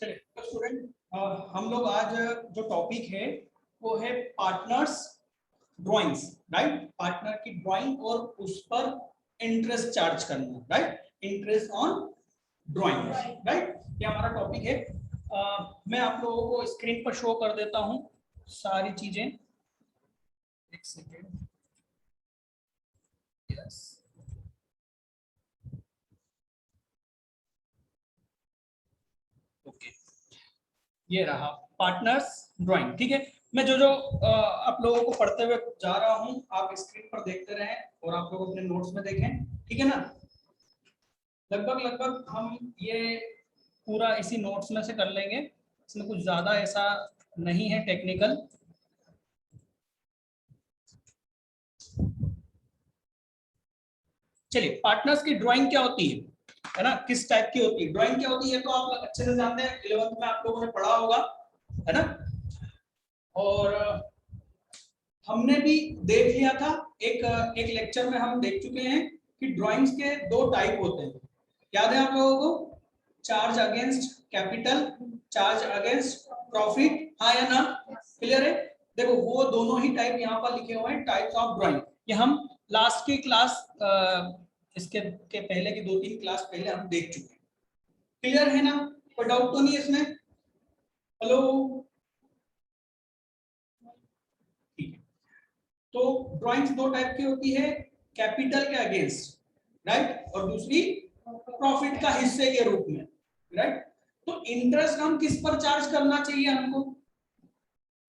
चलिए तो स्टूडेंट, हम लोग आज जो टॉपिक है वो है पार्टनर्स ड्राइंग्स, राइट। पार्टनर की ड्राइंग और उस पर इंटरेस्ट चार्ज करना, right. Interest on drawing, right, ये हमारा टॉपिक है। मैं आप लोगों को स्क्रीन पर शो कर देता हूँ सारी चीजें। एक सेकेंड। यस, ओके, ये रहा पार्टनर्स ड्राइंग। ठीक है, मैं जो जो आप लोगों को पढ़ते हुए जा रहा हूँ, आप स्क्रीन पर देखते रहें और आप लोग अपने नोट्स में देखें, ठीक है ना। लगभग हम ये पूरा इसी नोट्स में से कर लेंगे, इसमें कुछ ज्यादा ऐसा नहीं है टेक्निकल। चलिए, पार्टनर्स की ड्राइंग क्या होती है ना, किस टाइप की होती है ड्राइंग, क्या होती है तो आप अच्छे से जानते हैं, 11th में आप लोगों ने पढ़ा होगा, है ना। और हमने भी देख लिया था, एक लेक्चर में हम देख चुके हैं कि ड्राइंग्स के दो टाइप होते हैं। याद है आप लोगों को? Charge against capital, charge against profit, हाँ या ना? क्लियर है? देखो, वो दोनों ही टाइप यहाँ पर लिखे हुए हैं, टाइप्स ऑफ ड्राइंग। ये हम लास्ट की क्लास, इसके के पहले की 2-3 क्लास पहले हम देख चुके हैं। क्लियर है ना? कोई डाउट तो नहीं इसमें? हेलो, ठीक है। तो ड्राइंग्स दो टाइप की होती है, कैपिटल के अगेंस्ट, राइट, और दूसरी प्रॉफिट का हिस्से के रूप में, राइट। तो इंटरेस्ट हम किस पर चार्ज करना चाहिए हमको?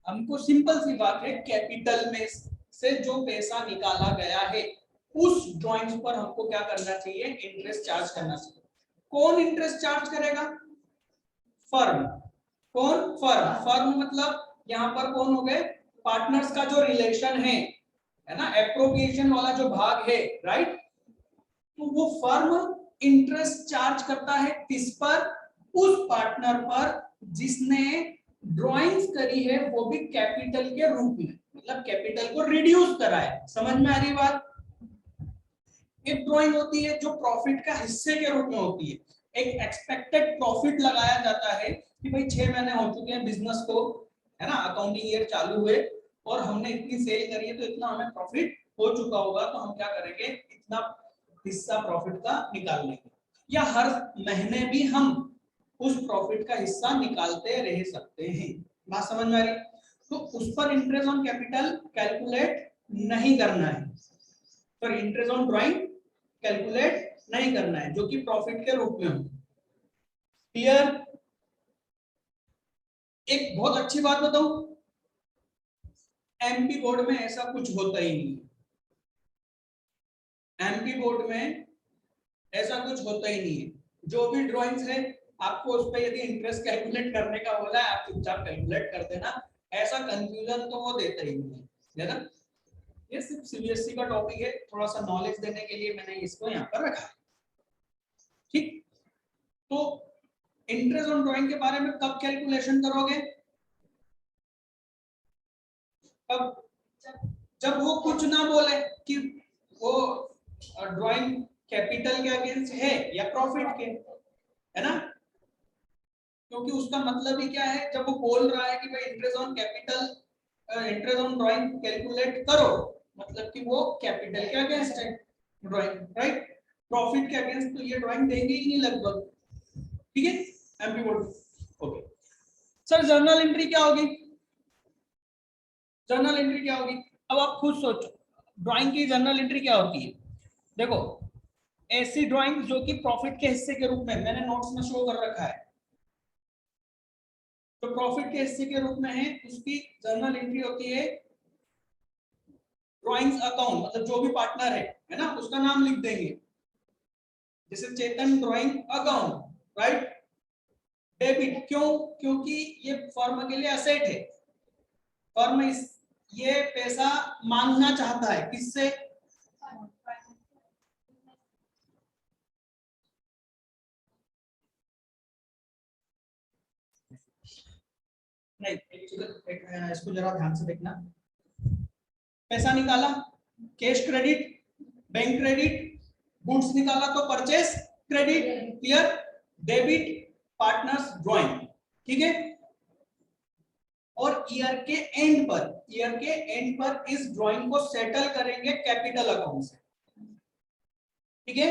हमको सिंपल सी बात है, कैपिटल में से जो पैसा निकाला गया है उस ड्राइंग्स पर हमको क्या करना चाहिए? इंटरेस्ट चार्ज करना चाहिए। कौन इंटरेस्ट चार्ज करेगा? फर्म। कौन? फर्म। फर्म मतलब यहाँ पर कौन हो गए? पार्टनर्स का जो रिलेशन है ना, एप्रोप्रिएशन वाला जो भाग है, राइट। तो वो फर्म इंटरेस्ट चार्ज करता है किस पर? उस पार्टनर पर जिसने ड्राइंग्स करी है, वो भी कैपिटल के रूप में, मतलब कैपिटल को रिड्यूस करा है। समझ में आ रही बात? एक ड्राइंग होती है जो प्रॉफिट का हिस्से के रूप में होती है। एक एक्सपेक्टेड प्रॉफिट लगाया जाता है कि भाई 6 महीने हो चुके हैं बिजनेस को, है ना, अकाउंटिंग ईयर चालू हुए और हमने इतनी सेल करी है, तो इतना हमें प्रॉफिट हो चुका होगा, तो हम क्या करेंगे? इतना हिस्सा प्रॉफिट का निकाल लेंगे। या हर महीने भी हम उस प्रॉफिट का हिस्सा निकालते रह सकते हैं। बात समझ में आ रही? तो उस पर इंटरेस्ट ऑन कैपिटल कैलकुलेट नहीं करना है, पर इंटरेस्ट ऑन ड्राइंग कैलकुलेट नहीं करना है, जो कि प्रॉफिट के रूप में हो। क्लियर? एक बहुत अच्छी बात बताऊं, एमपी बोर्ड में ऐसा कुछ होता ही नहीं। एमपी बोर्ड में ऐसा कुछ होता ही नहीं है। जो भी ड्राइंग्स है, आपको उस पर यदि इंटरेस्ट कैलकुलेट करने का बोला है, आप चुपचाप कैलकुलेट कर देना। ऐसा कंफ्यूजन तो वो देता ही नहीं है ना। ये सिर्फ सीबीएसई का टॉपिक है, थोड़ा सा नॉलेज देने के लिए मैंने इसको यहाँ पर रखा है। ठीक, तो इंटरेस्ट ऑन ड्राइंग के बारे में कब कैलकुलेशन करोगे? कब? जब वो कुछ ना बोले कि वो ड्राइंग कैपिटल के अगेंस्ट है या प्रॉफिट के, है ना। क्योंकि उसका मतलब ही क्या है, जब वो बोल रहा है कि भाई interest on capital, interest on drawing calculate करो, मतलब कि वो कैपिटल के अगेंस्ट है ड्राइंग, राइट। प्रॉफिट के अगेंस्ट तो ये ड्राइंग देंगे ही नहीं लगभग। ठीक है, MP board. Okay sir, journal entry क्या होगी? जर्नल एंट्री क्या होगी? अब आप खुद सोचो, ड्राइंग की जर्नल एंट्री क्या होती है? देखो, ऐसी ड्राइंग जो कि प्रॉफिट के हिस्से के रूप में, मैंने नोट्स में शो कर रखा है, तो प्रॉफिट के हिस्से के रूप में है, उसकी जर्नल एंट्री होती है ड्राइंग्स अकाउंट, मतलब जो भी पार्टनर है ना, उसका नाम लिख देंगे, जैसे चेतन ड्राइंग अकाउंट, राइट। डेबिट क्यों? क्योंकि ये फर्म के लिए एसेट है। फर्म इस ये पैसा मांगना चाहता है किससे? नहीं, इसको जरा ध्यान से देखना। पैसा निकाला, cash credit, bank credit, goods निकाला तो purchase credit. Clear? Debit partners drawing, ठीक है। और ईयर के एंड पर इस ड्राइंग को सेटल करेंगे कैपिटल अकाउंट से, ठीक है।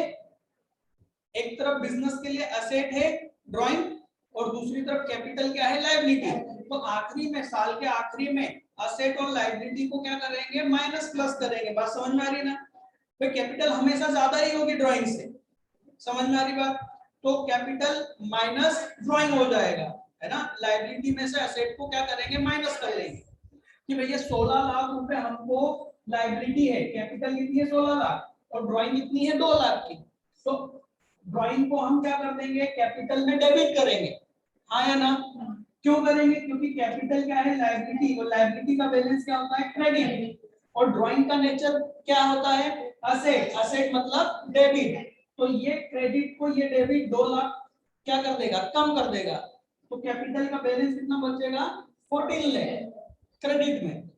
एक तरफ बिजनेस के लिए एसेट है ड्राइंग और दूसरी तरफ कैपिटल क्या है, लायबिलिटी। तो आखिरी में, साल के आखिरी में एसेट और लायबिलिटी को क्या करेंगे, माइनस प्लस करेंगे। बात समझ में आ रही ना। तो कैपिटल हमेशा ज्यादा ही होगी ड्राइंग से, समझ में आ रही बात। तो कैपिटल माइनस ड्राइंग हो जाएगा, है ना। लायबिलिटी में से एसेट को क्या करेंगे, माइनस कर लेंगे कि भैया 16 लाख रुपए हमको लायबिलिटी है, कैपिटल कितनी है 16 लाख और ड्राइंग कितनी है 2 लाख की। तो ड्राइंग को हम क्या कर देंगे, कैपिटल में डेबिट करेंगे, हाँ या ना। क्यों करेंगे, क्योंकि कैपिटल क्या है, लायबिलिटी, और लायबिलिटी का बैलेंस क्या होता है, क्रेडिट। और ड्राइंग का नेचर क्या होता है, असेट। असेट मतलब डेबिट। तो ये क्रेडिट को ये डेबिट 2 लाख क्या कर देगा, कम कर देगा। तो कैपिटल का बैलेंस कितना बचेगा, 14 लाख क्रेडिट में,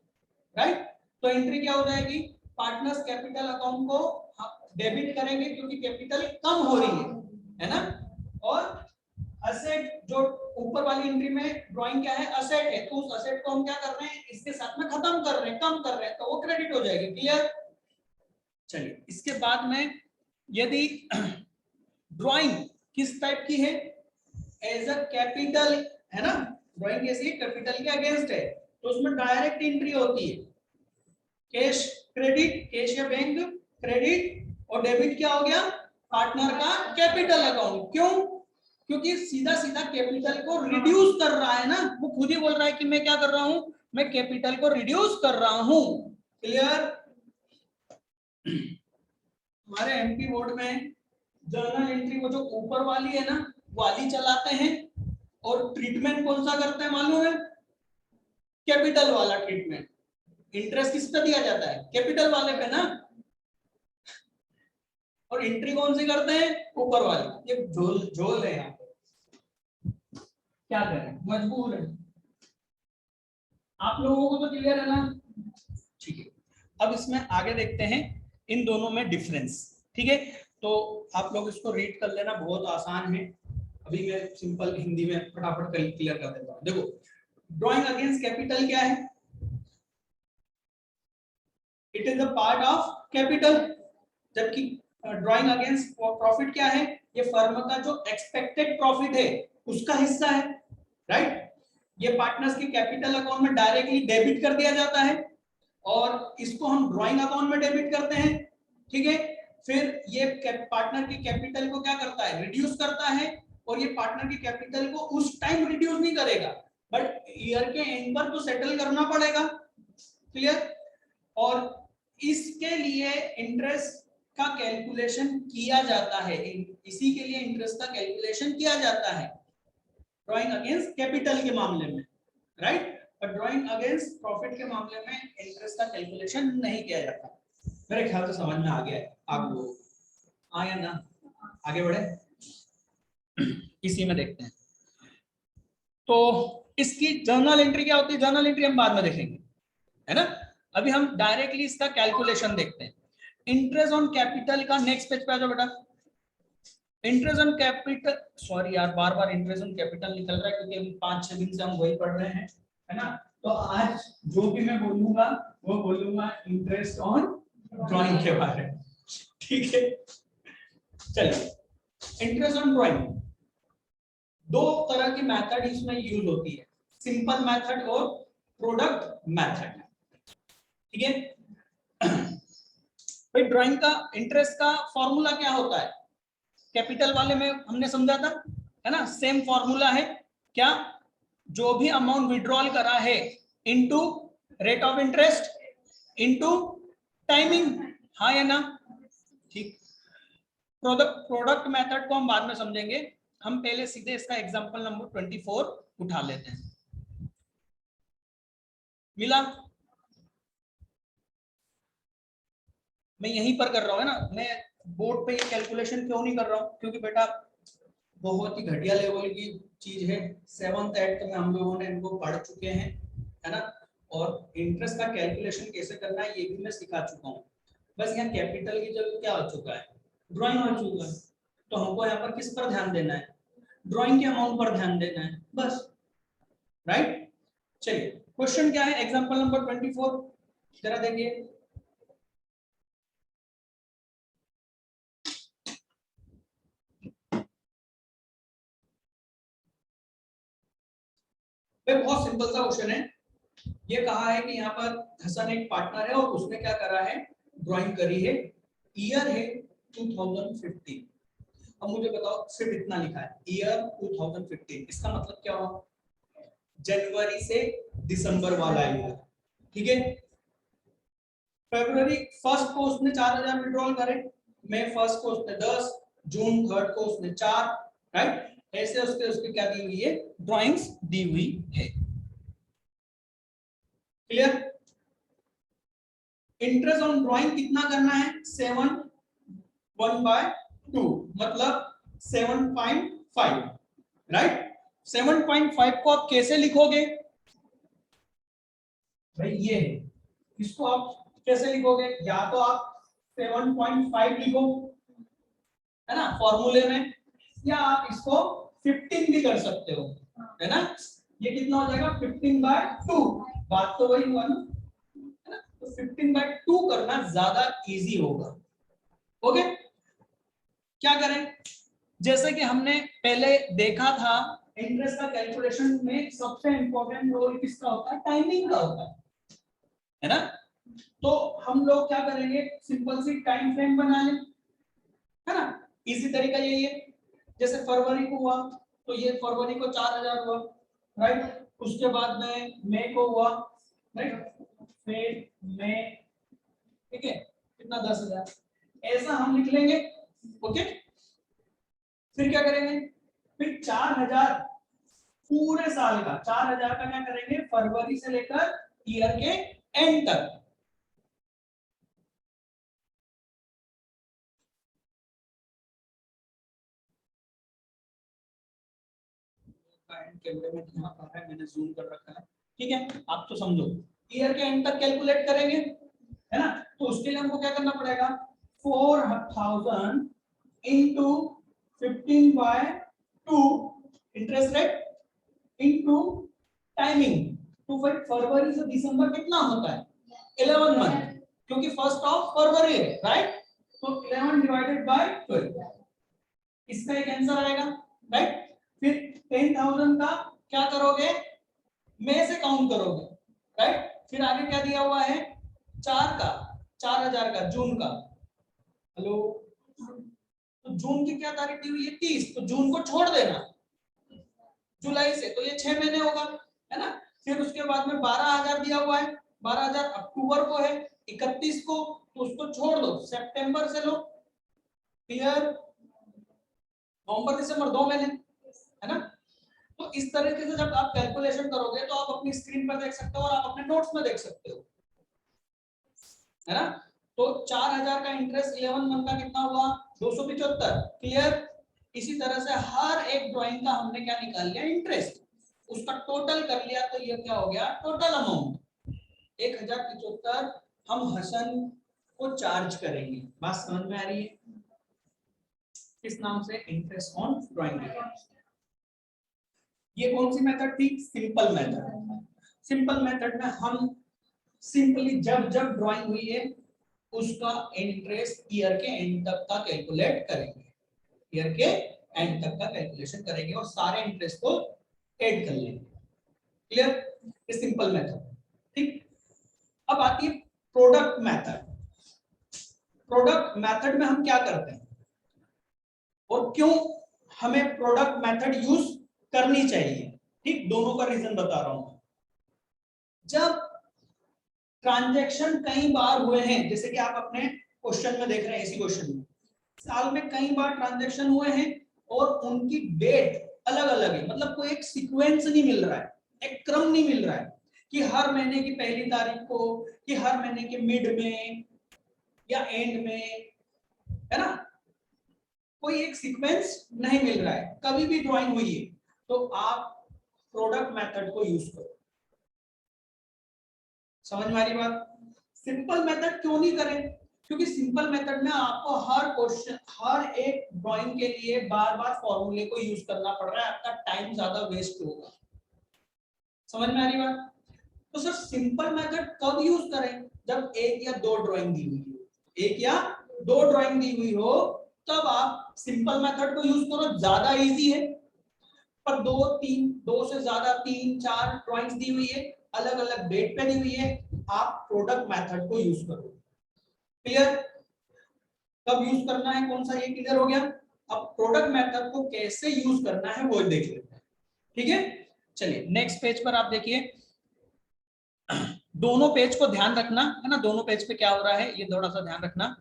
राइट। तो एंट्री क्या हो जाएगी, पार्टनर्स कैपिटल अकाउंट को डेबिट करेंगे क्योंकि कैपिटल कम हो रही है ना। और असेट जो ऊपर वाली एंट्री में ड्राइंग क्या है, असेट है, तो उस असेट को हम क्या कर रहे हैं, इसके साथ में खत्म कर रहे हैं, कम कर रहे हैं, तो वो क्रेडिट हो जाएगी। क्लियर। चलिए इसके बाद में यदि ड्राइंग किस टाइप की है, एज अ कैपिटल, है ना। ड्राइंग कैसी है, कैपिटल के अगेंस्ट है, तो उसमें डायरेक्ट एंट्री होती है, कैश क्रेडिट, कैश या बैंक क्रेडिट, और डेबिट क्या हो गया, पार्टनर का कैपिटल अकाउंट। क्यों, क्योंकि सीधा सीधा कैपिटल को रिड्यूस कर रहा है ना, वो खुद ही बोल रहा है कि मैं क्या कर रहा हूं, मैं कैपिटल को रिड्यूस कर रहा हूं। क्लियर। हमारे एमपी बोर्ड में जर्नल एंट्री वो जो ऊपर वाली है ना, वाली चलाते हैं, और ट्रीटमेंट कौन सा करते हैं मालूम है, कैपिटल वाला ट्रीटमेंट। इंटरेस्ट किस पे दिया जाता है, कैपिटल वाले पे ना, और एंट्री कौन सी करते हैं, ऊपर वाली। ये झोल झोल है यहाँ पे, क्या करें, मजबूर है। आप लोगों को तो क्लियर है ना, ठीक है। अब इसमें आगे देखते हैं इन दोनों में डिफरेंस, ठीक है। तो आप लोग इसको रीड कर लेना, बहुत आसान है। अभी मैं सिंपल हिंदी में फटाफट क्लियर कर देता हूँ। देखो, ड्राइंग अगेंस्ट कैपिटल क्या है, it is a part of capital. जबकि ड्राइंग अगेंस्ट प्रॉफिट क्या है, ये फर्म का जो एक्सपेक्टेड प्रॉफिट है उसका हिस्सा है, राइट। ये पार्टनर्स के कैपिटल अकाउंट में डायरेक्टली डेबिट कर दिया जाता है, और इसको हम ड्राइंग अकाउंट में डेबिट करते हैं, ठीक है। फिर ये पार्टनर के कैपिटल को क्या करता है, रिड्यूस करता है, और ये पार्टनर के कैपिटल को उस टाइम रिड्यूस नहीं करेगा, बट ईयर के एंड पर तो सेटल करना पड़ेगा। क्लियर। और इसके लिए इंटरेस्ट का कैलकुलेशन किया जाता है, इसी के लिए इंटरेस्ट का कैलकुलेशन किया जाता है ड्राइंग अगेंस्ट कैपिटल के मामले में, राइट। पर ड्राइंग अगेंस्ट प्रॉफिट के मामले में इंटरेस्ट का कैलकुलेशन नहीं किया जाता। मेरे ख्याल से समझ में आ गया है आप लोगों को, आया ना। आगे बढ़े, इसी में देखते हैं। तो इसकी जर्नल एंट्री क्या होती है, जर्नल एंट्री हम बाद में देखेंगे, है ना। अभी हम डायरेक्टली इसका कैलकुलेशन देखते हैं। इंटरेस्ट ऑन कैपिटल का नेक्स्ट पेज पे आ जाओ बेटा। इंटरेस्ट ऑन कैपिटल, सॉरी यार बार बार इंटरेस्ट ऑन कैपिटल निकल रहा है क्योंकि हम 5-6 दिन से हम वही पढ़ रहे हैं, है ना। तो आज जो भी मैं बोलूंगा वो बोलूंगा इंटरेस्ट ऑन ड्राइंग के बारे में, ठीक है। चलिए, इंटरेस्ट ऑन ड्राइंग, दो तरह की मेथड इसमें यूज होती है, सिंपल मेथड और प्रोडक्ट मेथड, ठीक है। भाई ड्राइंग का इंटरेस्ट का फॉर्मूला क्या होता है, कैपिटल वाले में हमने समझा था, है ना। सेम फॉर्मूला है क्या, जो भी अमाउंट विड्रॉल करा है into rate of interest into timing, हाँ या ना, ठीक। प्रोडक्ट मेथड को हम बाद में समझेंगे, हम पहले सीधे इसका एग्जांपल नंबर 24 उठा लेते हैं। मिला, मैं यहीं पर कर रहा हूँ, है ना। मैं बोर्ड पे ये कैलकुलेशन क्यों नहीं कर रहा हूँ, क्योंकि बेटा बहुत ही घटिया लेवल की चीज है, 7th 8th में हम लोगों ने इनको पढ़ चुके हैं, है ना। और इंटरेस्ट का कैलकुलेशन कैसे करना है ये भी मैं सिखा चुका हूँ। बस यहाँ कैपिटल की जगह क्या हो चुका है, ड्राइंग हो चुका है। तो हमको यहाँ पर किस पर ध्यान देना है, ड्राइंग के अमाउंट पर ध्यान देना है बस। राइट। चलिए क्वेश्चन क्या है, एग्जांपल नंबर 24 जरा देखिए। बहुत सिंपल सा क्वेश्चन है। ये कहा है कि यहाँ पर हसन एक पार्टनर है और उसने क्या करा है, ड्राइंग करी है, ईयर है 2015। अब मुझे बताओ, सिर्फ इतना लिखा है ईयर 2015, इसका मतलब क्या हुआ, जनवरी से दिसंबर वाला ईयर, ठीक है। फरवरी फर्स्ट को उसने 4000 विड्रॉल करे, मई फर्स्ट को उसने 10, जून थर्ड को उसने 4, राइट। ऐसे उसके उसके क्या दी हुई है, ड्राइंग्स दी हुई है। क्लियर। इंटरेस्ट ऑन ड्राइंग कितना करना है, 7/1/2 मतलब 7.5, राइट। 7.5 को आप कैसे लिखोगे भाई, ये है, इसको आप कैसे लिखोगे, या तो आप 7.5 लिखो, है ना फॉर्मूले में, या आप इसको 15 भी कर सकते हो, है ना। ये कितना हो जाएगा 15/2, बात तो वही हुआ ना, है ना। तो 15/2 करना ज्यादा इजी होगा। ओके, क्या करें, जैसे कि हमने पहले देखा था, इंटरेस्ट का कैलकुलेशन में सबसे इंपॉर्टेंट रोल किसका होता है, टाइमिंग का होता है ना। तो हम लोग क्या करेंगे, सिंपल सी टाइम फ्रेम बना लें, है ना। इसी तरीका यही है, जैसे फरवरी को हुआ तो ये फरवरी को 4000 हुआ, राइट। उसके बाद में मई को हुआ, राइट, फिर मई, ठीक है, कितना 10,000, ऐसा हम लिख लेंगे। ओके, फिर क्या करेंगे, फिर 4000 पूरे साल का, 4000 का क्या करेंगे, फरवरी से लेकर ईयर के एंड तक। कैमरे में यहाँ पर है, मैंने जूम कर रखा है, ठीक है, आप तो समझो, ईयर के एंड तक कैलकुलेट करेंगे, है ना। तो उसके लिए हमको क्या करना पड़ेगा, 4000 into 15/2 interest rate into timing. तो फिर फरवरी से दिसंबर कितना होता है, 11 मंथ, क्योंकि फर्स्ट ऑफ फरवरी है, राइट। तो 11 डिवाइडेड बाय 12, इसका एक आंसर आएगा, राइट। फिर 10,000 का क्या करोगे, मई से काउंट करोगे, राइट। फिर आगे क्या दिया हुआ है, 4 का, 4000 का जून का, हेलो, तो जून की क्या तारीख दी हुई है, 30, तो जून को छोड़ देना, जुलाई से तो ये 6 महीने होगा, है ना। फिर उसके बाद में 12,000 दिया हुआ है, 12,000 अक्टूबर को है, 31 को, तो उसको छोड़ दो, सितंबर से लो, क्लियर, नवंबर दिसंबर 2 महीने, है ना। तो इस तरीके से जब आप कैलकुलेशन करोगे तो आप अपनी स्क्रीन पर देख सकते हो और आप अपने नोट्स में देख सकते हो, है ना। तो 4000 का इंटरेस्ट 11 मंथ का कितना हुआ, 275, क्लियर। इसी तरह से हर एक ड्राइंग का हमने क्या निकाल लिया, इंटरेस्ट, उसका टोटल कर लिया, तो ये क्या हो गया, टोटल अमाउंट 1075 हम हसन को चार्ज करेंगे। बात समझ में आ रही है, किस नाम से, इंटरेस्ट ऑन ड्राइंग। ये कौन सी मेथड थी, सिंपल मेथड। सिंपल मेथड में हम सिंपली जब जब ड्राइंग हुई है उसका इंटरेस्ट ईयर के एंड तक का कैलकुलेट करेंगे, ईयर के एंड तक का कैलकुलेशन करेंगे और सारे इंटरेस्ट को ऐड कर लेंगे, क्लियर। ये सिंपल मेथड, ठीक। अब आती है प्रोडक्ट मेथड। प्रोडक्ट मेथड में हम क्या करते हैं और क्यों हमें प्रोडक्ट मेथड यूज करनी चाहिए, ठीक, दोनों का रीजन बता रहा हूं। जब ट्रांजैक्शन कई बार हुए हैं, जैसे कि आप अपने क्वेश्चन में देख रहे हैं, इसी क्वेश्चन में साल में कई बार ट्रांजैक्शन हुए हैं और उनकी डेट अलग अलग है, मतलब कोई एक सीक्वेंस नहीं मिल रहा है, एक क्रम नहीं मिल रहा है कि हर महीने की पहली तारीख को, कि हर महीने के मिड में या एंड में, है ना, कोई एक सीक्वेंस नहीं मिल रहा है, कभी भी ड्राइंग हुई है, तो आप प्रोडक्ट मेथड को यूज करो। समझ में आ रही बात। सिंपल मेथड क्यों नहीं करें, क्योंकि सिंपल मेथड में आपको हर क्वेश्चन, हर एक ड्राइंग के लिए बार बार फॉर्मूले को यूज करना पड़ रहा है, आपका टाइम ज्यादा वेस्ट होगा। समझ में आ रही बात? तो सर सिंपल मेथड कब यूज करें? जब एक या दो ड्राइंग दी हुई हो, एक या दो ड्राइंग दी हुई हो तब आप सिंपल मेथड को यूज करो, ज्यादा इजी है। पर दो से ज्यादा 3-4 ड्राइंग्स दी हुई है, अलग अलग डेट पे दी हुई है, आप प्रोडक्ट मेथड को यूज करो। क्लियर? कब यूज करना है, कौन सा, ये क्लियर हो गया। अब प्रोडक्ट मेथड को कैसे यूज करना है वो देख लेते हैं। ठीक है, चलिए नेक्स्ट पेज पर आप देखिए। दोनों पेज को ध्यान रखना है ना, दोनों पेज पे क्या हो रहा है ये थोड़ा सा ध्यान रखना।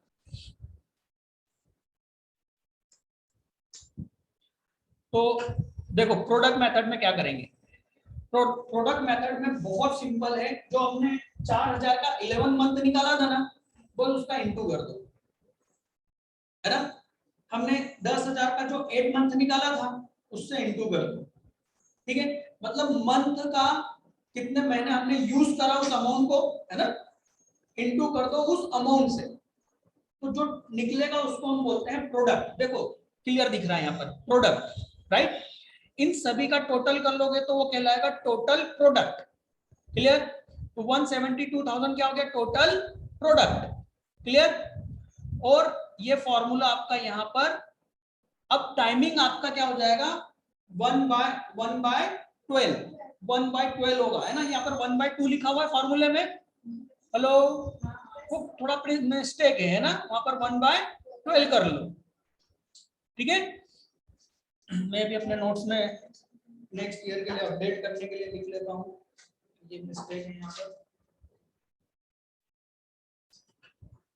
तो देखो प्रोडक्ट मेथड में क्या करेंगे। प्रोडक्ट मेथड में बहुत सिंपल है, जो हमने 4000 का 11 मंथ निकाला था ना, बस उसका इंटू कर दो, है ना। हमने 10,000 का जो 8 मंथ निकाला था उससे इंटू कर दो। ठीक है, मतलब मंथ का कितने महीने हमने यूज करा उस अमाउंट को, है ना, इंटू कर दो उस अमाउंट से, तो जो निकलेगा उसको हम बोलते हैं प्रोडक्ट। देखो क्लियर दिख रहा है यहाँ पर प्रोडक्ट, राइट। इन सभी का टोटल कर लोगे तो वो कहलाएगा टोटल प्रोडक्ट। क्लियर? तो 172,000 क्या हो गया, टोटल प्रोडक्ट। क्लियर? और ये फॉर्मूला आपका यहाँ पर, अब टाइमिंग आपका क्या हो जाएगा, 1/12 होगा, है ना। यहाँ पर 1/2 लिखा हुआ है फॉर्मूले में। हेलो, वो थोड़ा मिस्टेक है ना, वहां पर 1/12 कर लो। ठीक है, मैं भी अपने नोट्स में नेक्स्ट ईयर के लिए अपडेट करने के लिए लिख लेता हूँ, ये मिस्टेक है यहाँ पर।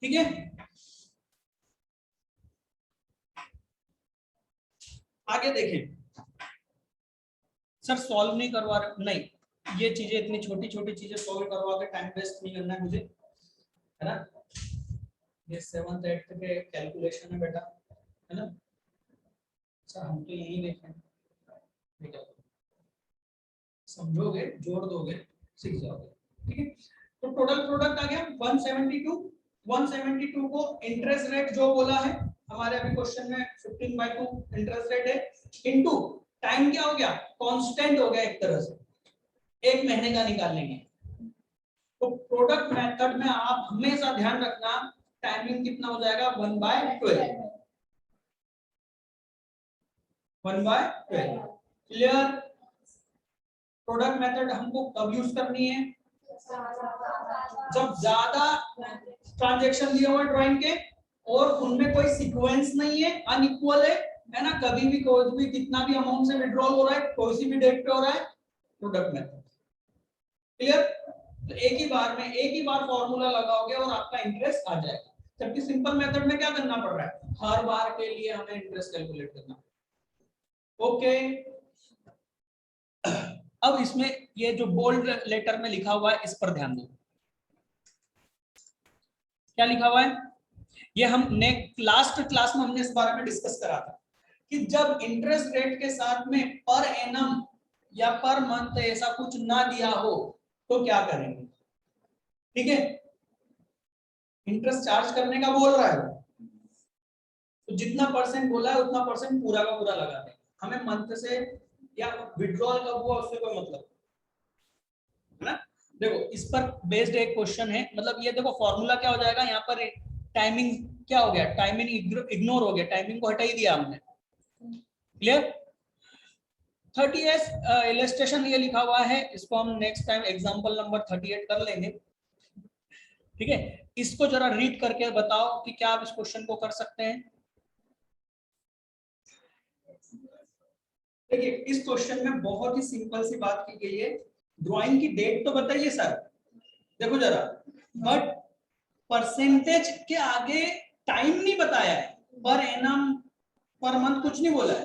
ठीक है, आगे देखें। सर सॉल्व नहीं करवा रहे, नहीं, ये चीजें इतनी छोटी छोटी चीजें सॉल्व करवा के टाइम वेस्ट नहीं करना है मुझे, है ना। ये 7th 8th के कैलकुलेशन है बेटा, है ना। सर हम तो यही देखें, समझोगे, जोड़ दोगे, सीख जाओगे। ठीक है, तो टोटल प्रोडक्ट आ गया 172। 172 को इंटरेस्ट रेट जो बोला है हमारे अभी क्वेश्चन में 15/2 इंटरेस्ट रेट है, इनटू टाइम क्या हो गया, कांस्टेंट हो गया एक तरह से, एक महीने का निकाल लेंगे। तो प्रोडक्ट मेथड में आप हमेशा ध्यान रखना टाइमिंग कितना हो जाएगा, 1/12। 1/12 क्लियर। प्रोडक्ट मेथड हमको कब यूज करनी है, जब ज्यादा ट्रांजैक्शन दिए हुए ड्राइंग के और उनमें कोई सीक्वेंस नहीं है, अनइक्वल है ना, कभी भी कोई भी कितना भी अमाउंट से विड्रॉल हो रहा है, कोई सी भी डेट पे हो रहा है, प्रोडक्ट मेथड। क्लियर? तो एक ही बार फॉर्मूला लगाओगे और आपका इंटरेस्ट आ जाएगा। जबकि सिंपल मेथड में क्या करना पड़ रहा है, हर बार के लिए हमें इंटरेस्ट कैलकुलेट करना। ओके, अब इसमें ये जो बोल्ड लेटर में लिखा हुआ है इस पर ध्यान दो। क्या लिखा हुआ है, ये हमने लास्ट क्लास में हमने इस बारे में डिस्कस करा था कि जब इंटरेस्ट रेट के साथ में पर एनम या पर मंथ ऐसा कुछ ना दिया हो तो क्या करेंगे। ठीक है, इंटरेस्ट चार्ज करने का बोल रहा है तो जितना परसेंट बोला है उतना परसेंट पूरा का पूरा लगा देंगे। हमें मंथ से या विड्रॉल कब हुआ उससे कोई मतलब, है ना। देखो इस पर बेस्ड एक क्वेश्चन है, मतलब ये देखो फॉर्मूला क्या हो जाएगा, यहाँ पर टाइमिंग क्या हो गया, टाइमिंग इग्नोर हो गया, टाइमिंग को हटा ही दिया हमने। क्लियर? 30s इलस्ट्रेशन ये लिखा हुआ है, इसको हम नेक्स्ट टाइम एग्जांपल नंबर 38 कर लेंगे। ठीक है, इसको जरा रीड करके बताओ कि क्या आप इस क्वेश्चन को कर सकते हैं। देखिए इस क्वेश्चन में बहुत ही सिंपल सी बात की गई है, ड्राइंग की डेट तो बताइए सर, देखो जरा, बट परसेंटेज के आगे टाइम नहीं बताया है, पर एनम पर मंथ कुछ नहीं बोला है,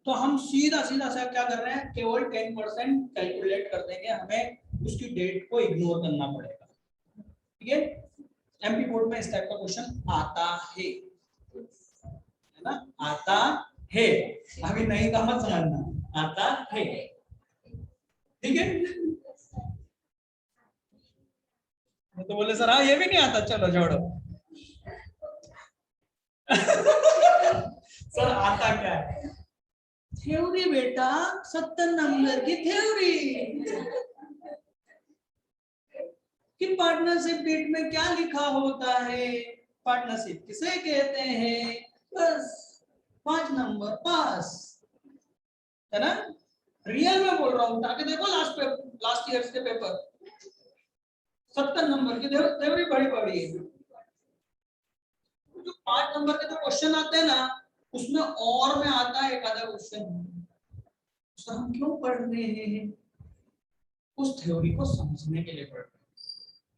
तो हम सीधा सीधा सा क्या कर रहे हैं, केवल 10% कैलकुलेट कर देंगे, हमें उसकी डेट को इग्नोर करना पड़ेगा। ठीक है, एमपी बोर्ड में इस टाइप का क्वेश्चन आता है ना, आता है, अभी नहीं का मत समझना, आता है। ठीक है, तो बोले सर हाँ ये भी नहीं आता, चलो छोड़ो। सर आता क्या है, थ्योरी बेटा, 70 नंबर की थ्योरी। कि पार्टनरशिप डीड में क्या लिखा होता है, पार्टनरशिप किसे कहते हैं, बस 5 नंबर पास, है ना। रियल में बोल रहा हूं, उठा के देखो लास्ट ईयर के पेपर 70 नंबर की थ्योरी बड़ी बड़ी है। जो 5 नंबर के जो क्वेश्चन आते हैं ना, उसमें और में आता है एक आधा क्वेश्चन, सर हम क्यों पढ़ रहे हैं, उस थ्योरी को समझने के लिए पढ़ रहे हैं,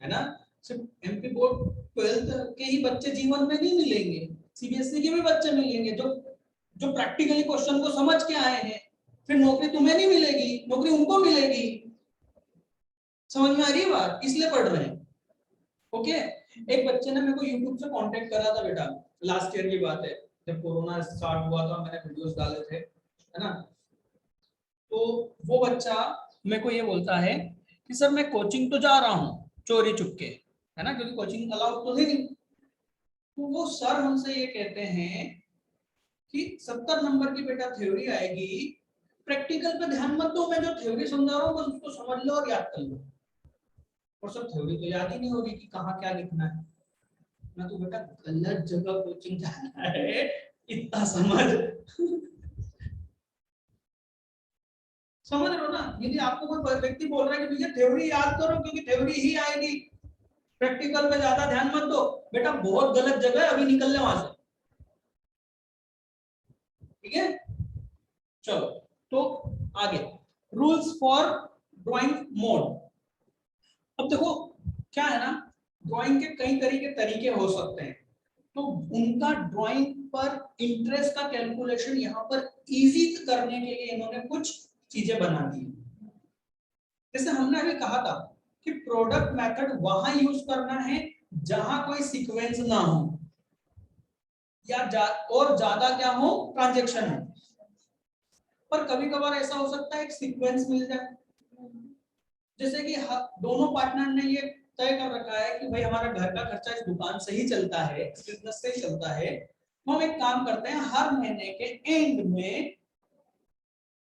है ना। सिर्फ एमपी बोर्ड 12th के ही बच्चे जीवन में नहीं मिलेंगे, सीबीएसई के भी बच्चे मिलेंगे जो जो प्रैक्टिकली क्वेश्चन को समझ के आए हैं। फिर नौकरी तुम्हें नहीं मिलेगी, नौकरी उनको मिलेगी। समझ में आ रही है बात, इसलिए पढ़ रहे हैं। ओके। एक बच्चे ने मेरे को YouTube से कांटेक्ट करा था बेटा, लास्ट ईयर की बात है, जब कोरोना स्टार्ट हुआ था, मैंने वीडियोस डाले थे, है ना। तो वो बच्चा मेरे को ये बोलता है कि सर मैं कोचिंग तो जा रहा हूँ चोरी चुपके, है ना, क्योंकि कोचिंग अलाउड तो है नहीं। तो वो सर हमसे ये कहते हैं कि 70 नंबर की बेटा थ्योरी आएगी, प्रैक्टिकल पे ध्यान मत दो, मैं जो थ्योरी समझा रहा हूँ बस उसको समझ लो और याद कर लो, और सब थ्योरी तो याद ही नहीं होगी कि कहाँ क्या लिखना है। मैं तो बेटा गलत जगह कोचिंग जाना है, इतना समझ समझ रहे हो ना। यदि आपको कोई व्यक्ति बोल रहा है कि भैया थ्योरी याद करो क्योंकि थ्योरी ही आएगी, प्रैक्टिकल पे ज्यादा ध्यान मत दो, बेटा बहुत गलत जगह है, अभी निकल ले वहां से, ठीक है। चलो तो आगे, रूल्स फॉर ड्राइंग मोड। अब देखो क्या है ना, ड्राइंग के कई तरीके हो सकते हैं, तो उनका ड्राइंग पर इंटरेस्ट का कैलकुलेशन यहाँ पर इजी करने के लिए इन्होंने कुछ चीजें बना दी। जैसे हमने अभी कहा था कि प्रोडक्ट मेथड वहां यूज करना है जहां कोई सीक्वेंस ना हो या और ज्यादा क्या हो, ट्रांजैक्शन हो। पर कभी कभार ऐसा हो सकता है एक सीक्वेंस मिल जाए, जैसे कि दोनों पार्टनर ने ये तय कर रखा है कि भाई हमारा घर का खर्चा इस दुकान से ही चलता है, इस बिजनेस से ही चलता है, तो हम एक काम करते हैं, हर महीने के एंड में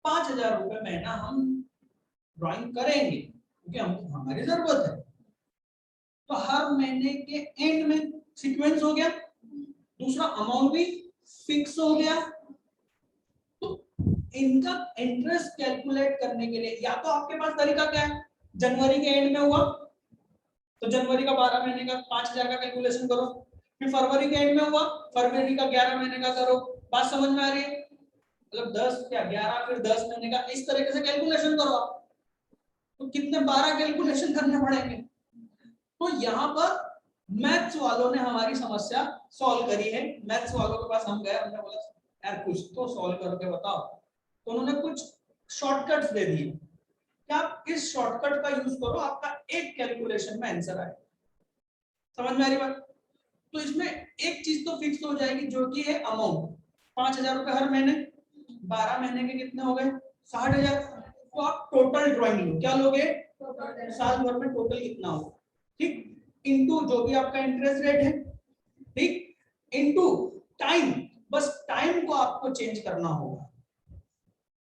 5,000 रुपए महीना हम ड्राइंग करेंगे क्योंकि हमको हमारी जरूरत है। तो हर महीने के एंड में सीक्वेंस हो गया, दूसरा अमाउंट भी फिक्स हो गया। तो इनका इंटरेस्ट कैलकुलेट करने के लिए या तो आपके पास तरीका क्या है, जनवरी के एंड में हुआ तो जनवरी का 12 महीने का 5,000 का कैलकुलेशन करो, फिर फरवरी के एंड में हुआ फरवरी का 11 महीने का करो। बात समझ में आ रही है, मतलब 10 या 11 फिर 10 महीने का, इस तरीके से कैलकुलेशन करो आप। तो कितने 12 कैलकुलेशन करने पड़ेंगे। तो यहाँ पर मैथ्स वालों ने हमारी समस्या सॉल्व करी है। मैथ्स वालों के पास हम गए, हमने बोला यार कुछ तो सॉल्व करके बताओ, तो उन्होंने कुछ शॉर्टकट्स दे दिए कि आप इस शॉर्टकट का यूज करो, आपका एक कैलकुलेशन में आंसर आए। समझ में आ रही बात। तो इसमें एक चीज तो फिक्स हो जाएगी जो कि है अमाउंट, 5,000 रुपए हर महीने, 12 महीने के कितने हो गए, 60,000। तो आप टोटल ड्राइंग लो, क्या लोगे, साल भर में टोटल कितना हो, ठीक, इनटू जो भी आपका इंटरेस्ट रेट है, ठीक, इनटू टाइम, बस टाइम को आपको चेंज करना होगा।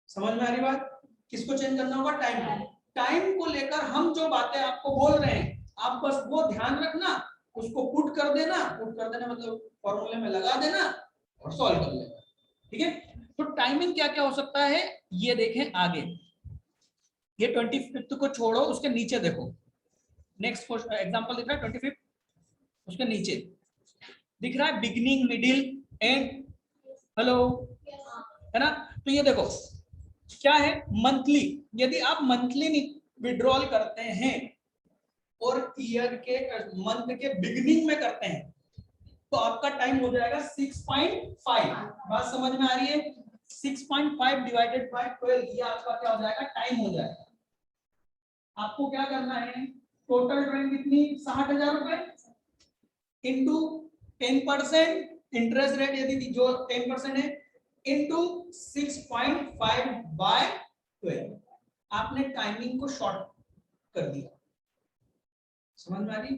समझ में आ रही बात, किसको चेंज करना होगा, टाइम को। टाइम को लेकर हम जो बातें आपको बोल रहे हैं आप बस वो ध्यान रखना, उसको पुट कर देना मतलब फॉर्मूले में लगा देना और सॉल्व कर लेना, ठीक है। तो टाइमिंग क्या क्या हो सकता है ये देखें आगे। ये 25th को छोड़ो, उसके नीचे देखो, नेक्स्ट एग्जांपल दिख रहा है 25th, उसके नीचे दिख रहा है बिगिनिंग मिडिल एंड, हेलो, है ना। तो ये देखो क्या है, मंथली, यदि आप मंथली विड्रॉल करते हैं और ईयर के मंथ के बिगिनिंग में करते हैं तो आपका टाइम हो जाएगा 6.5। बात समझ में आ रही है, 6.5 डिवाइडेड बाय 12, ये आपका क्या हो जाएगा, टाइम हो जाएगा। आपको क्या करना है, टोटल ड्राइंग कितनी, 60,000 रुपए इंटू 10% इंटरेस्ट रेट, यदि जो 10% है, इंटू 6.5 बाय 12। आपने टाइमिंग को शॉर्ट कर दिया। समझ में आ रही,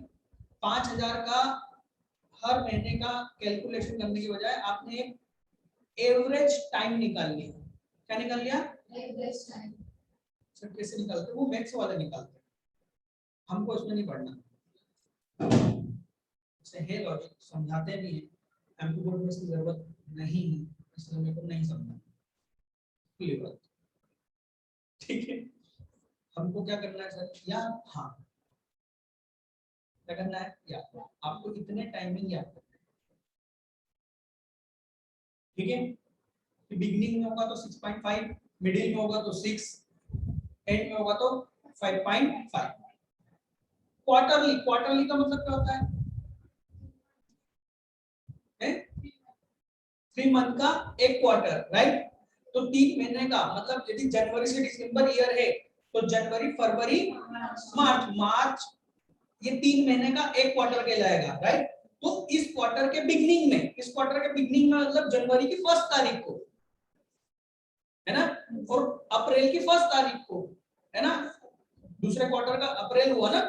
5,000 का हर महीने का कैलकुलेशन करने की बजाय आपने एक एवरेज टाइम निकाल लिया। क्या निकाल लिया, एवरेज टाइम। सर कैसे निकालते, वो मैथ्स वाले निकालते हैं, हमको इसमें नहीं पढ़ना। से है लॉजिक, समझाते भी हैं, एमपी बोर्ड में इसकी जरूरत नहीं है, इसलिए मेरे को नहीं समझना, क्लियर, ठीक है। हमको क्या करना है सर, या हाँ क्या करना है, या आपको इतने टाइमिंग याद करना है, ठीक है। बिगिनिंग में होगा तो 6.5, मिडिल में होगा तो 6, एंड में होगा तो 5.5। क्वार्टरली, क्वार्टरली का मतलब क्या होता है, 3 मंथ का एक क्वार्टर, राइट। तो 3 महीने का मतलब यदि जनवरी से दिसंबर ईयर है तो जनवरी फरवरी मार्च, मार्च ये 3 महीने का एक क्वार्टर कहलाएगा, राइट। तो इस क्वार्टर के बिगनिंग में, इस क्वार्टर के बिगनिंग में मतलब जनवरी की 1 तारीख को, है ना, और अप्रैल की 1 तारीख को, है ना, दूसरे क्वार्टर का अप्रैल हुआ ना,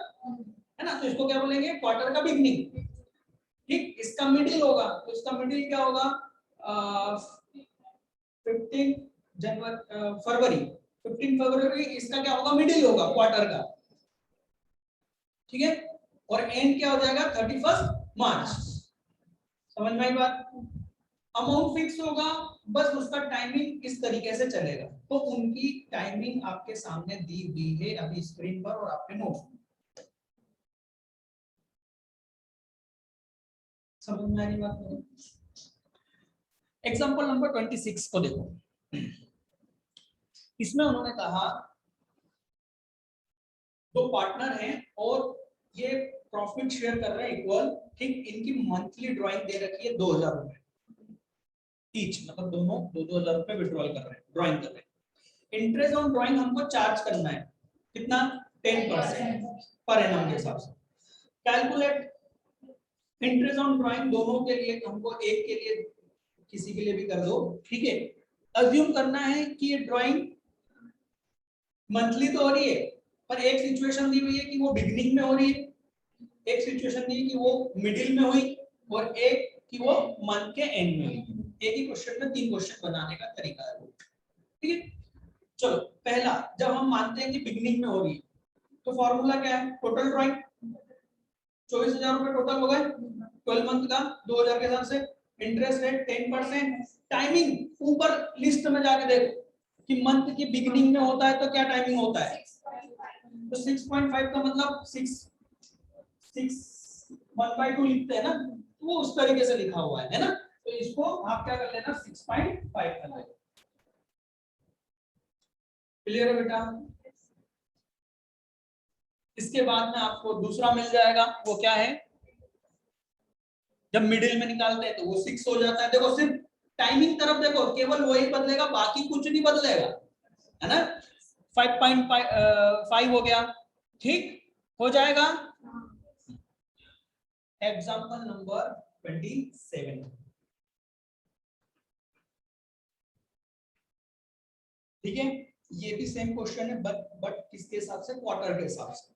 है ना, तो इसको क्या बोलेंगे, क्वार्टर का बिगनिंग, ठीक। इसका मिडिल होगा तो इसका मिडिल क्या होगा, 15 जनवरी फरवरी, 15 फरवरी इसका क्या होगा, मिडिल होगा क्वार्टर का, ठीक है। और एंड क्या हो जाएगा, 31 मार्च। समझ में आई बात। अमाउंट फिक्स होगा, बस उसका टाइमिंग इस तरीके से चलेगा। तो उनकी टाइमिंग आपके सामने दी हुई है अभी स्क्रीन पर और आपके नोट्स में। समझ में आ रही बात। एग्जांपल नंबर 26 को देखो, इसमें उन्होंने कहा दो पार्टनर हैं और ये प्रॉफिट शेयर कर रहे हैं इक्वल, ठीक। इनकी मंथली ड्राइंग दे रखी है 2000 रुपए ईच, मतलब दोनों 2000 रुपए विड्रॉल कर रहे हैं, ड्राइंग कर रहे हैं। इंटरेस्ट ऑन ड्राइंग हमको चार्ज करना है, कितना, 10% पर एनम के हिसाब से। कैलकुलेट इंटरेस्ट ऑन ड्राइंग दोनों के लिए, हमको एक के लिए किसी के लिए भी कर दो, ठीक है। अज्यूम करना है कि ये ड्राइंग मंथली तो हो रही है, पर एक सिचुएशन दी हुई है कि वो बिगिनिंग में हो रही है, एक सिचुएशन दी है कि वो मिडिल में हुई, और एक कि वो मंथ के एंड में हुई। एक ही क्वेश्चन में 3 क्वेश्चन बनाने का तरीका है, ठीक है। चलो पहला, जब हम मानते हैं कि बिगिनिंग में हो रही है तो फॉर्मूला क्या है, टोटल ड्राइंग 24,000 रुपए टोटल हो गए 12 मंथ का 2000 के हिसाब से, इंटरेस्ट रेट 10%, टाइमिंग ऊपर लिस्ट में जाके देखो कि मंथ की बिगिनिंग में होता है तो क्या टाइमिंग होता है, तो 6.5 का मतलब 6 1/2 लिखते हैं ना, तो वो उस तरीके से लिखा हुआ है ना, तो इसको आप क्या कर लेना, 6.5 कर लेना। क्लियर है बेटा। इसके बाद में आपको दूसरा मिल जाएगा, वो क्या है, जब मिडिल में निकालते हैं तो वो 6 हो जाता है। देखो सिर्फ टाइमिंग तरफ देखो, केवल वही बदलेगा, बाकी कुछ नहीं बदलेगा, है ना। 5.5 हो गया, ठीक हो जाएगा। एग्जाम्पल नंबर 27, ठीक है। ये भी सेम क्वेश्चन है, बट किसके हिसाब से, क्वार्टर के हिसाब से,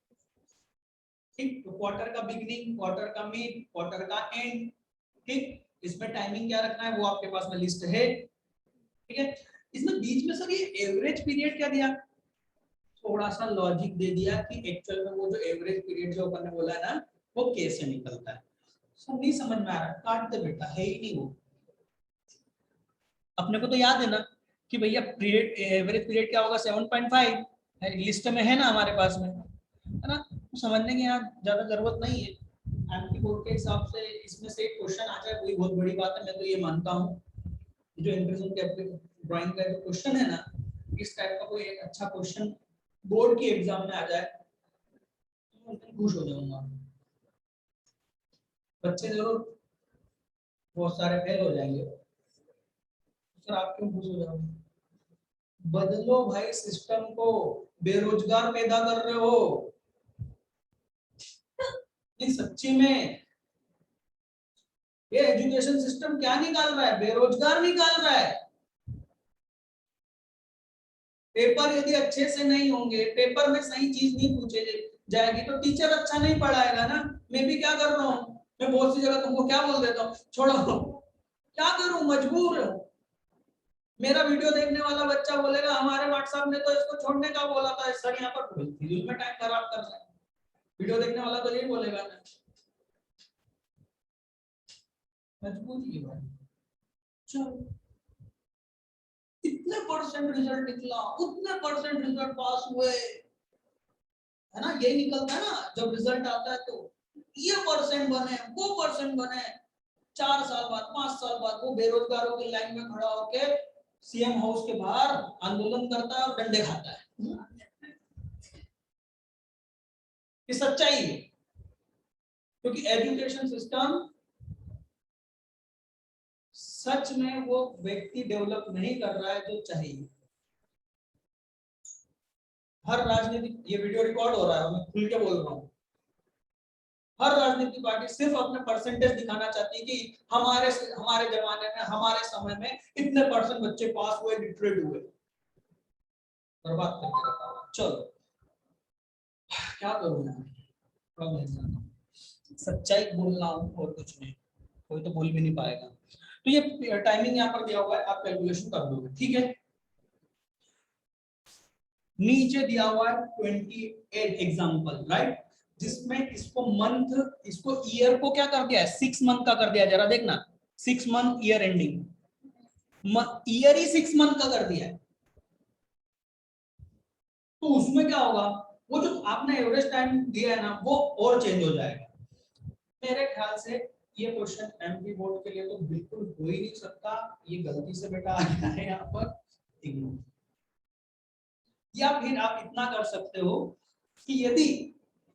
ठीक। तो क्वार्टर का बिगिनिंग, क्वार्टर का मिड, क्वार्टर का एंड, ठीक। इसमें टाइमिंग क्या रखना है वो आपके पास में लिस्ट है, ठीक है। इसमें बीच में सर ये एवरेज पीरियड क्या दिया, थोड़ा सा लॉजिक दे दिया कि एक्चुअल में वो जो एवरेज पीरियड जो अपन ने बोला है ना, वो कैसे निकलता है। सब नहीं समझ में आ रहा, काट दे बेटा, है ही नहीं वो। अपने को तो याद है ना कि भैया पीरियड, एवरेज पीरियड क्या होगा, 7.5 लिस्ट में है ना हमारे पास में, है ना। तो समझने की यहाँ ज्यादा जरूरत नहीं है। एमपी बोर्ड के हिसाब से इसमें से एक क्वेश्चन आ जाए कोई बहुत बड़ी बात है, मैं तो ये मानता हूँ। जो इंप्रेशन के ड्राइंग का जो क्वेश्चन है ना, इस टाइप का कोई एक अच्छा क्वेश्चन बोर्ड की एग्जाम में आ जाए तो मैं खुश हो जाऊंगा। बच्चे जरूर बहुत सारे फेल हो जाएंगे, सर आप क्यों खुश हो जाओगे, बदलो भाई सिस्टम को, बेरोजगार पैदा कर रहे हो। नहीं सच्ची में ये एजुकेशन सिस्टम क्या निकाल रहा है, बेरोजगार निकाल रहा है। पेपर यदि अच्छे से नहीं होंगे, पेपर में सही चीज नहीं पूछे जाएगी तो टीचर अच्छा नहीं पढ़ाएगा ना। मैं भी क्या कर रहा हूँ, मैं बहुत सी जगह तुमको क्या बोल देता हूँ, छोड़ो क्या करूं, मजबूर हूँ। मेरा वीडियो देखने वाला बच्चा बोलेगा हमारे व्हाट्सएप ने तो इसको छोड़ने का बोला था सर, यहाँ पर में टाइम खराब कर रहा है। वीडियो देखने वाला तो यही बोलेगा ना। मजबूरी है भाई। चलो इतने परसेंट रिजल्ट निकला, उतने परसेंट रिजल्ट पास हुए, है ना, यही निकलता है ना जब रिजल्ट आता है। तो ये परसेंट बने, वो परसेंट बने, 4 साल बाद 5 साल बाद वो बेरोजगारों की लाइन में खड़ा होके सीएम हाउस के बाहर आंदोलन करता है और डंडे खाता है। ये सच्चाई है, क्योंकि एजुकेशन सिस्टम सच में वो व्यक्ति डेवलप नहीं कर रहा है जो चाहिए। हर राजनीतिक, ये वीडियो रिकॉर्ड हो रहा है, मैं खुल के बोल रहा हूँ, हर राजनीतिक पार्टी सिर्फ अपने परसेंटेज दिखाना चाहती है कि हमारे जमाने में, हमारे समय में इतने परसेंट बच्चे पास हुए, लिटरेट हुए। बर्बाद करके रखा हुआ। चलो क्या करूं मैं, सच्चाई बोल रहा हूं और कुछ नहीं, कोई तो बोल भी नहीं पाएगा। तो ये टाइमिंग यहाँ पर दिया हुआ है, आप कैलकुलेशन कर लोगे, ठीक है। नीचे दिया हुआ है 28 एग्जाम्पल, राइट, जिसमें इसको मंथ, इसको ईयर को क्या कर दिया है, 6 मंथ का कर दिया है। जरा देखना, 6 मंथ ईयर एंडिंग, ईयर ही 6 मंथ का कर दिया है। तो उसमें क्या होगा, वो जो आपने एवरेज टाइम दिया है ना, वो और चेंज हो जाएगा। मेरे ख्याल से ये क्वेश्चन एमपी बोर्ड के लिए तो बिल्कुल हो ही नहीं सकता, ये गलती से बेटा आ गया है यहाँ पर, इग्नोर। या फिर आप इतना कर सकते हो कि यदि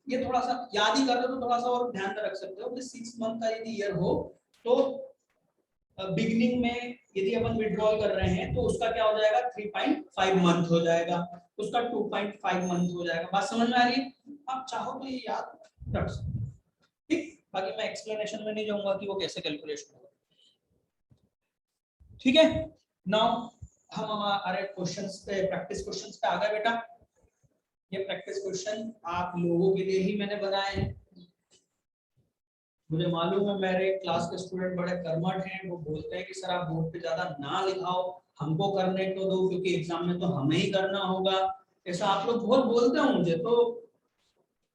ये थोड़ा सा याद ही कर लो तो थोड़ा सा और ध्यान में रख सकते हो कि 6 मंथ का यदि ईयर हो तो बिगिनिंग में यदि अपन विड्रॉल कर रहे हैं तो उसका क्या हो जाएगा, 3.5 मंथ हो जाएगा, उसका 2.5 मंथ हो जाएगा। बात समझ में आ रही है? आप चाहो तो ये याद रख सकते हो, ठीक। बाकी मैं एक्सप्लेनेशन में नहीं जाऊंगा कि वो कैसे कैलकुलेशन होगा, ठीक है। नाउ हम हमारे क्वेश्चंस पे, प्रैक्टिस क्वेश्चंस पे आ गए बेटा। ये प्रैक्टिस क्वेश्चन आप लोगों के लिए ही मैंने बनाए हैं। मुझे मालूम है मेरे क्लास के स्टूडेंट बड़े कर्मठ हैं, वो बोलते हैं कि सर आप बोर्ड पे ज्यादा ना लिखाओ, हमको करने को दो, क्योंकि एग्जाम में तो हमें ही करना होगा। ऐसा आप लोग बहुत बोलते हो मुझे, तो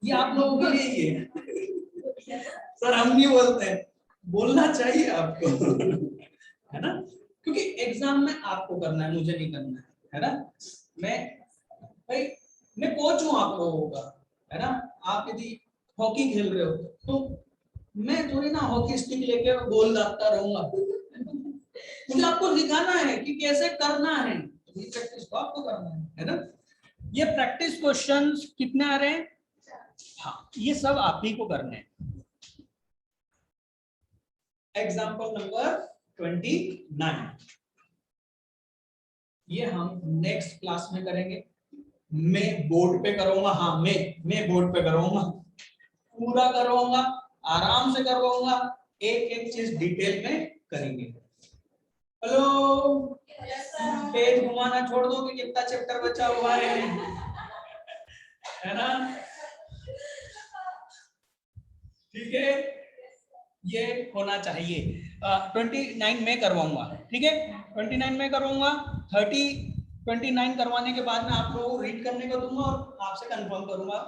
ये आप लोगों के लिए ही है। सर हम नहीं बोलते हैं, बोलना चाहिए आपको, है ना, क्योंकि एग्जाम में आपको करना है, मुझे नहीं करना है ना। मैं भाई, मैं कोच हूँ आप लोगों का, है ना। आप यदि हॉकी खेल रहे हो तो मैं थोड़ी ना हॉकी स्टिक लेके बॉल दागता रहूंगा, मुझे आपको दिखाना है कि कैसे करना है, तो ये प्रैक्टिस तो आपको करना है ना। ये प्रैक्टिस क्वेश्चंस कितने आ रहे हैं, हाँ ये सब आप ही को करने हैं। एग्जाम्पल नंबर 29, ये हम नेक्स्ट क्लास में करेंगे। मैं बोर्ड पे करूंगा, हाँ मैं बोर्ड पे करूंगा, पूरा करूंगा, आराम से करवाऊंगा, एक एक चीज डिटेल में करेंगे। हेलो, पेज घुमाना छोड़ दो कि कितना चैप्टर बचा हुआ है ना, ठीक है। ये होना चाहिए। 29 में करवाऊंगा, ठीक है, 29 में करवाऊंगा। 29 करवाने के बाद मैं आप लोगों को रीड करने को दूंगा और आपसे कंफर्म करूंगा,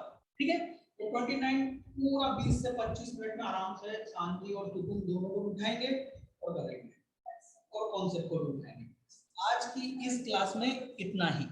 ठीक है। तो 29 पूरा 20 से 25 मिनट में आराम से शांति और सुकून दोनों को उठाएंगे और करेंगे, और कॉन्सेप्ट को उठाएंगे। आज की इस क्लास में इतना ही।